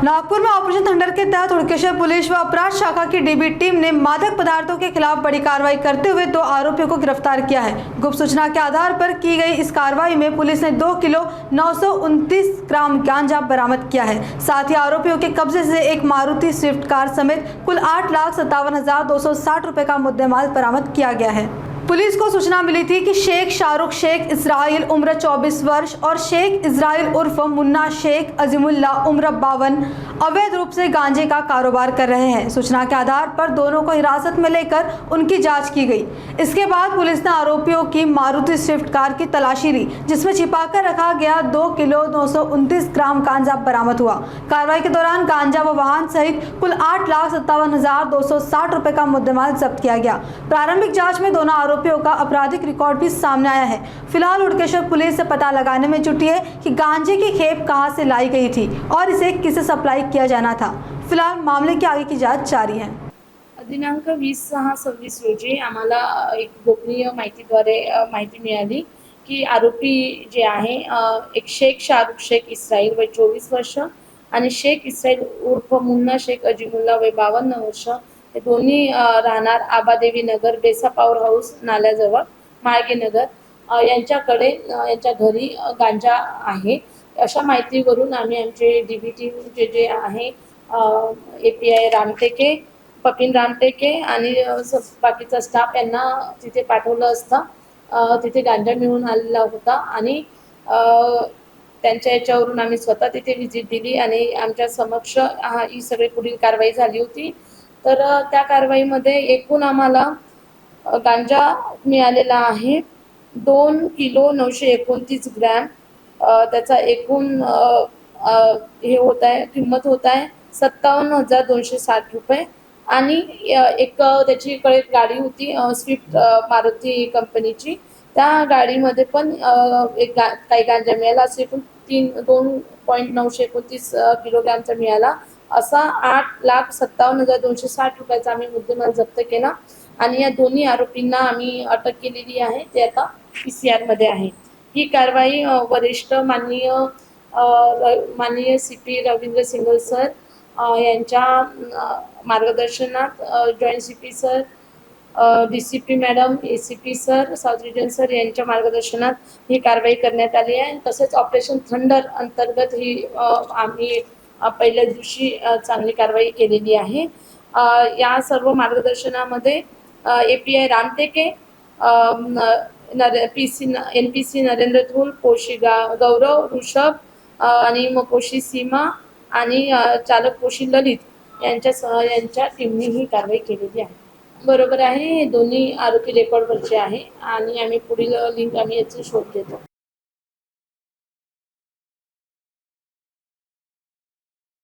नागपुर में operation thunder के तहत Hudkeshwar police व अपराध शाखा की डीबी टीम ने मादक पदार्थों के खिलाफ बड़ी कार्रवाई करते हुए 2 आरोपियों को गिरफ्तार किया है। गुप्त सूचना के आधार पर की गई इस कार्रवाई में पुलिस ने 2 किलो 929 ग्राम गांजा बरामद किया है। साथ ही आरोपियों के कब्जे से एक मारुति स्विफ्ट कार समेत कुल 8,57,260 रुपए का मुद्देमाल बरामद किया गया है। पुलिस को सूचना मिली थी कि शेख शाहरुख शेख इस्राइल उम्र 24 वर्ष और शेख इस्राइल उर्फ मुन्ना शेख अजीमुल्ला उम्र 52 अवैध रूप से गांजे का कारोबार कर रहे हैं। सूचना के आधार पर दोनों को हिरासत में लेकर उनकी जांच की गई। इसके बाद पुलिस ने आरोपियों की मारुति स्विफ्ट कार की तलाशी ली, जिसमें छिपाकर रखा गया 2 किलो 929 ग्राम गांजा बरामद हुआ। कार्रवाई के दौरान गांजा व वाहन सहित कुल 8,57,260 रुपए का मुद्देमाल जब्त किया गया। प्रारंभिक जाँच में दोनों आरोपियों का आपराधिक रिकॉर्ड भी सामने आया है। फिलहाल हुड़केश्वर पुलिस से पता लगाने में जुटी है कि गांजे की खेप कहां से लाई गई थी और इसे किसे सप्लाई किया जाना था। फिलहाल मामले की आगे की जांच जारी है। दिनांक 20/6/26 रोजी आम्हाला एक गोपनीय माहितीद्वारे माहिती मिळाली की आरोपी जे आहे एक शेख शाहरुख शेख इस्राइल वय 24 वर्ष आणि शेख इस्राइल उर्फ मुन्ना शेख अजीमुल्ला वय 52 वर्ष हे दोन्ही राहणार आबादेवी नगर बेसा पॉवर हाऊस नाल्याजवळ माळगे नगर यांच्याकडे यांच्या घरी गांजा आहे। अशा माहितीवरून आम्ही आमचे डीबी टीम जे आहे API रामटेके पपिन रामटेके आणि बाकीचा स्टाफ यांना तिथे पाठवलं असता तिथे गांजा मिळून आलेला होता आणि त्यांच्या याच्यावरून आम्ही स्वतः तिथे व्हिजिट दिली आणि आमच्या समक्ष ही सगळी पुढील कारवाई झाली होती। तर त्या कारवाईमध्ये एकूण आम्हाला गांजा मिळालेला आहे 2 किलो 929 ग्रॅम। त्याचा एकूण हे होत आहे किंमत होत आहे 57,260 रुपये आणि एक त्याचीकडे गाडी होती स्विफ्ट मारुती कंपनीची। त्या गाडीमध्ये पण काही गांजा मिळाला असे एकूण 2.929 किलोग्रामचा मिळाला। असा 8,57,260 रुपयाचा आम्ही मुद्देमाल जप्त केला आणि या दोन्ही आरोपींना आम्ही अटक केलेली आहे। ते आता PCR मध्ये आहे। ही कारवाई वरिष्ठ माननीय CP रवींद्र सिंगल सर यांच्या मार्गदर्शनात joint CP sir DCP madam ACP sir south region sir यांच्या मार्गदर्शनात ही कारवाई करण्यात आली आहे। तसेच ऑपरेशन थंडर अंतर्गत ही आम्ही पहिल्या दिवशी चांगली कारवाई केलेली आहे। या सर्व मार्गदर्शनामध्ये API रामटेके NPC नरेंद्र धूल पोशी गौरव ऋषभ आणि पोशी सीमा आणि चालक पोशी ललित यांच्या टीमने ही कारवाई केलेली आहे। बरोबर आहे, दोन्ही आरोपी रेकॉर्डवरचे आहे आणि आम्ही पुढील लिंक आम्ही याची शोध घेतो।